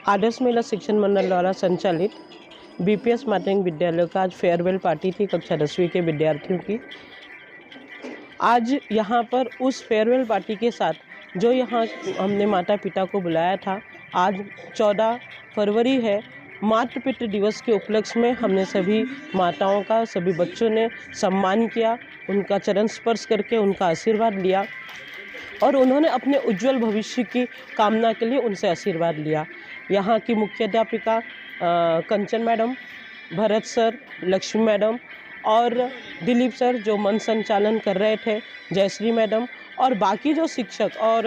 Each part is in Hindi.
आदर्श महिला शिक्षण मंडल द्वारा संचालित बीपीएस माध्यमिक विद्यालय का आज फेयरवेल पार्टी थी कक्षा 10वीं के विद्यार्थियों की। आज यहाँ पर उस फेयरवेल पार्टी के साथ जो यहाँ हमने माता पिता को बुलाया था, आज 14 फरवरी है, मातृ पितृ दिवस के उपलक्ष्य में हमने सभी माताओं का, सभी बच्चों ने सम्मान किया, उनका चरण स्पर्श करके उनका आशीर्वाद लिया और उन्होंने अपने उज्जवल भविष्य की कामना के लिए उनसे आशीर्वाद लिया। यहाँ की मुख्य अध्यापिका Kanchan madam, Bharat sir, Lakshmi madam और दिलीप सर जो मंच संचालन कर रहे थे, जयश्री मैडम और बाकी जो शिक्षक और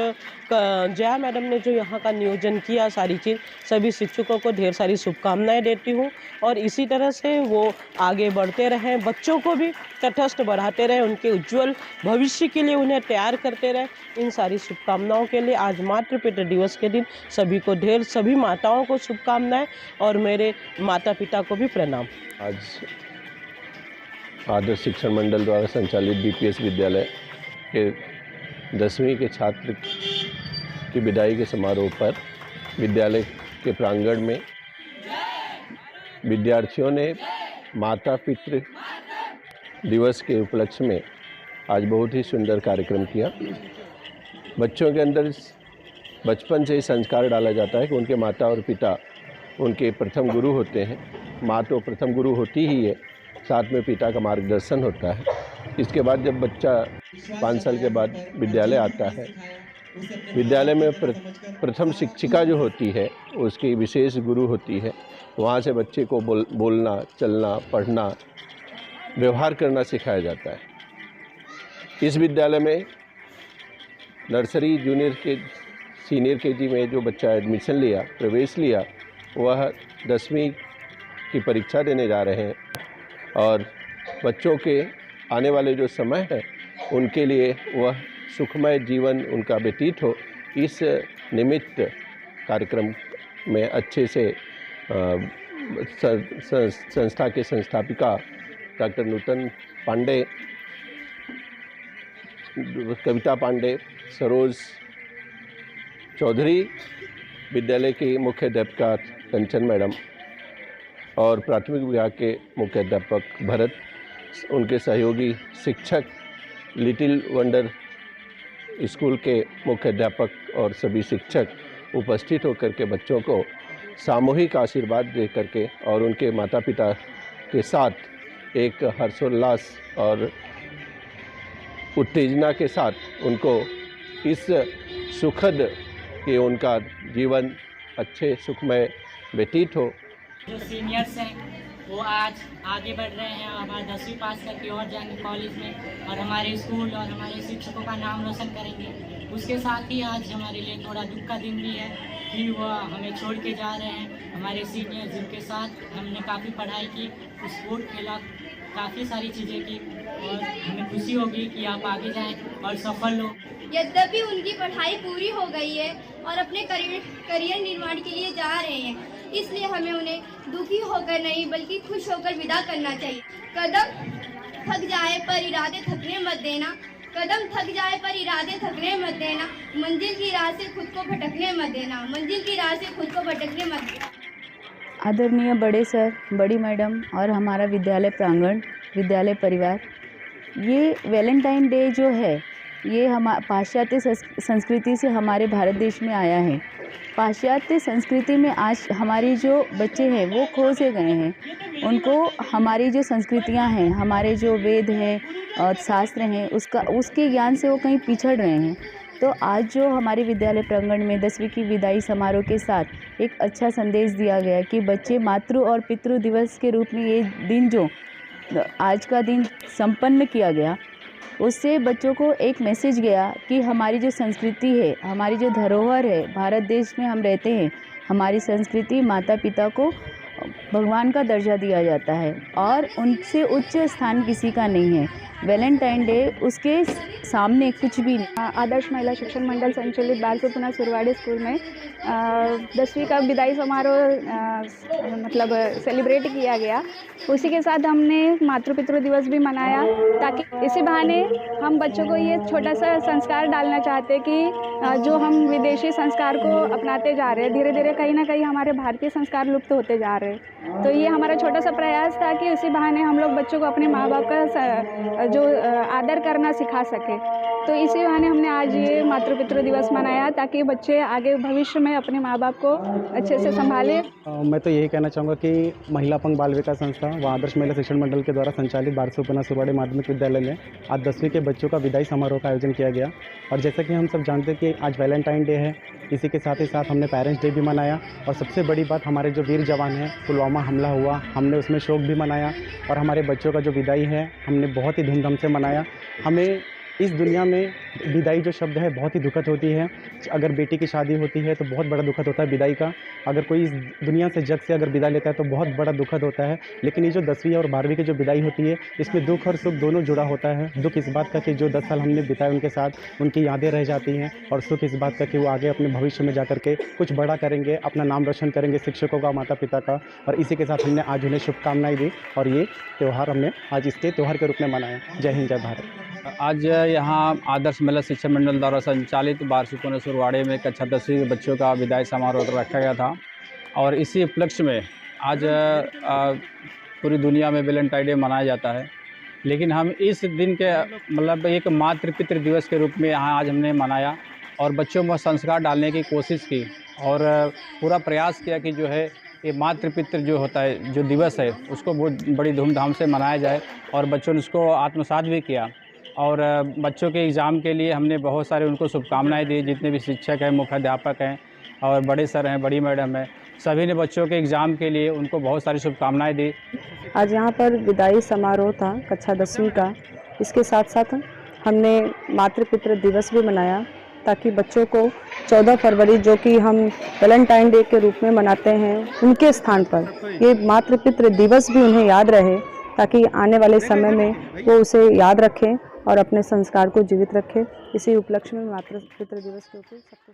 जया मैडम ने जो यहाँ का नियोजन किया, सारी चीज़, सभी शिक्षकों को ढेर सारी शुभकामनाएं देती हूँ और इसी तरह से वो आगे बढ़ते रहें, बच्चों को भी तटस्थ बढ़ाते रहें, उनके उज्जवल भविष्य के लिए उन्हें तैयार करते रहें। इन सारी शुभकामनाओं के लिए आज मातृ पितृ दिवस के दिन सभी माताओं को शुभकामनाएं और मेरे माता पिता को भी प्रणाम। आज आदर्श शिक्षण मंडल द्वारा संचालित बीपीएस विद्यालय के 10वीं के छात्र की विदाई के समारोह पर विद्यालय के प्रांगण में विद्यार्थियों ने माता पितृ दिवस के उपलक्ष्य में आज बहुत ही सुंदर कार्यक्रम किया। बच्चों के अंदर बचपन से ही संस्कार डाला जाता है कि उनके माता और पिता उनके प्रथम गुरु होते हैं। माँ तो प्रथम गुरु होती ही है, साथ में पिता का मार्गदर्शन होता है। इसके बाद जब बच्चा 5 साल के बाद विद्यालय आता है, विद्यालय में प्रथम शिक्षिका जो होती है उसकी विशेष गुरु होती है। वहाँ से बच्चे को बोलना, चलना, पढ़ना, व्यवहार करना सिखाया जाता है। इस विद्यालय में नर्सरी, जूनियर के सीनियर केजी में जो बच्चा एडमिशन लिया, प्रवेश लिया, वह 10वीं की परीक्षा देने जा रहे हैं और बच्चों के आने वाले जो समय है उनके लिए वह सुखमय जीवन उनका व्यतीत हो, इस निमित्त कार्यक्रम में अच्छे से संस्था के संस्थापिका डॉक्टर नूतन पांडे, कविता पांडे, सरोज चौधरी, विद्यालय की मुख्य अध्यापिका कंचन मैडम और प्राथमिक विभाग के मुख्य अध्यापक भरत, उनके सहयोगी शिक्षक, लिटिल वंडर स्कूल के मुख्य अध्यापक और सभी शिक्षक उपस्थित होकर के बच्चों को सामूहिक आशीर्वाद दे करके और उनके माता पिता के साथ एक हर्षोल्लास और उत्तेजना के साथ उनको इस सुखद कि उनका जीवन अच्छे सुखमय व्यतीत हो। जो सीनियर्स हैं वो आज आगे बढ़ रहे हैं, हमारे 10वीं पास करके और जाएंगे कॉलेज में और हमारे स्कूल और हमारे शिक्षकों का नाम रोशन करेंगे। उसके साथ ही आज हमारे लिए थोड़ा दुख का दिन भी है कि वह हमें छोड़ के जा रहे हैं। हमारे सीनियर जिनके साथ हमने काफ़ी पढ़ाई की, स्पोर्ट खेला, काफ़ी सारी चीज़ें की और हमें खुशी होगी कि आप आगे जाएं और सफल हो। यद्यपि उनकी पढ़ाई पूरी हो गई है और अपने करियर निर्माण के लिए जा रहे हैं, इसलिए हमें उन्हें दुखी होकर नहीं बल्कि खुश होकर विदा करना चाहिए। कदम थक जाए पर इरादे थकने मत देना, कदम थक जाए पर इरादे थकने मत देना, मंजिल की राह से खुद को भटकने मत देना, मंजिल की राह से खुद को भटकने मत देना। आदरणीय बड़े सर, बड़ी मैडम और हमारा विद्यालय प्रांगण, विद्यालय परिवार, ये वैलेंटाइन डे जो है ये हम पाश्चात्य संस्कृति से हमारे भारत देश में आया है। पाश्चात्य संस्कृति में आज हमारी जो बच्चे हैं वो खो से गए हैं। उनको हमारी जो संस्कृतियां हैं, हमारे जो वेद हैं और शास्त्र हैं, उसके ज्ञान से वो कहीं पिछड़ रहे हैं। तो आज जो हमारे विद्यालय प्रांगण में 10वीं की विदाई समारोह के साथ एक अच्छा संदेश दिया गया कि बच्चे मातृ और पितृ दिवस के रूप में ये दिन जो आज का दिन संपन्न किया गया, उससे बच्चों को एक मैसेज गया कि हमारी जो संस्कृति है, हमारी जो धरोहर है, भारत देश में हम रहते हैं, हमारी संस्कृति, माता पिता को भगवान का दर्जा दिया जाता है और उनसे उच्च स्थान किसी का नहीं है। वैलेंटाइन डे उसके सामने कुछ भी नहीं। आदर्श महिला शिक्षण मंडल संचालित बारसूपुना सुरवाड़ी स्कूल में 10वीं का विदाई समारोह मतलब सेलिब्रेट किया गया। उसी के साथ हमने मातृ-पितृ दिवस भी मनाया, ताकि इसी बहाने हम बच्चों को ये छोटा सा संस्कार डालना चाहते कि जो हम विदेशी संस्कार को अपनाते जा रहे हैं, धीरे धीरे कहीं ना कहीं हमारे भारतीय संस्कार लुप्त होते जा रहे हैं। तो ये हमारा छोटा सा प्रयास था कि उसी बहाने हम लोग बच्चों को अपने माँ बाप का जो आदर करना सिखा सके। तो इसी बहाने हमने आज ये मातृ-पितृ दिवस मनाया, ताकि बच्चे आगे भविष्य में अपने माँ बाप को अच्छे से संभाले। मैं तो यही कहना चाहूँगा कि महिला अपंग बाल विकास संस्था व आदर्श महिला शिक्षण मंडल के द्वारा संचालित बारसूपुना सुरवाड़ी माध्यमिक विद्यालय में आज 10वीं के बच्चों का विदाई समारोह का आयोजन किया गया। और जैसा कि हम सब जानते हैं कि आज वैलेंटाइन डे है, इसी के साथ ही साथ हमने पेरेंट्स डे भी मनाया। और सबसे बड़ी बात, हमारे जो वीर जवान हैं, पुलवामा हमला हुआ, हमने उसमें शोक भी मनाया। और हमारे बच्चों का जो विदाई है हमने बहुत ही धूमधाम से मनाया। हमें इस दुनिया में विदाई जो शब्द है बहुत ही दुखद होती है। अगर बेटी की शादी होती है तो बहुत बड़ा दुखद होता है विदाई का। अगर कोई इस दुनिया से जग से अगर विदा लेता है तो बहुत बड़ा दुखद होता है। लेकिन ये जो 10वीं और 12वीं की जो विदाई होती है, इसमें दुख और सुख दोनों जुड़ा होता है। दुख इस बात का कि जो 10 साल हमने बिताए उनके साथ, उनकी यादें रह जाती हैं। और सुख इस बात का कि वो आगे अपने भविष्य में जा कर के कुछ बड़ा करेंगे, अपना नाम रोशन करेंगे, शिक्षकों का, माता पिता का। और इसी के साथ हमने आज उन्हें शुभकामनाएँ दी और ये त्यौहार हमने आज इसके त्यौहार के रूप में मनाया। जय हिंद, जय भारत। आज यहाँ आदर्श महिला शिक्षण मंडल द्वारा संचालित बारसूपुना सुरवाड़ी में कक्षा 10वीं के बच्चों का विदाई समारोह रखा गया था। और इसी उपलक्ष्य में आज पूरी दुनिया में वैलेंटाइन डे मनाया जाता है। लेकिन हम इस दिन के मतलब एक मातृ-पितृ दिवस के रूप में यहाँ आज हमने मनाया और बच्चों में संस्कार डालने की कोशिश की। और पूरा प्रयास किया कि जो है ये मातृ-पितृ जो होता है, जो दिवस है, उसको बहुत बड़ी धूमधाम से मनाया जाए। और बच्चों ने उसको आत्मसात भी किया। और बच्चों के एग्ज़ाम के लिए हमने बहुत सारे उनको शुभकामनाएँ दी। जितने भी शिक्षक हैं, मुख्याध्यापक हैं और बड़े सर हैं, बड़ी मैडम हैं, सभी ने बच्चों के एग्ज़ाम के लिए उनको बहुत सारी शुभकामनाएँ दी। आज यहाँ पर विदाई समारोह था कक्षा 10वीं का। इसके साथ साथ हमने मातृ-पितृ दिवस भी मनाया, ताकि बच्चों को 14 फरवरी जो कि हम वैलेंटाइन डे के रूप में मनाते हैं, उनके स्थान पर ये मातृ-पितृ दिवस भी उन्हें याद रहे, ताकि आने वाले समय में वो उसे याद रखें और अपने संस्कार को जीवित रखें। इसी उपलक्ष्य में मातृ-पितृ दिवस के ऊपर सबको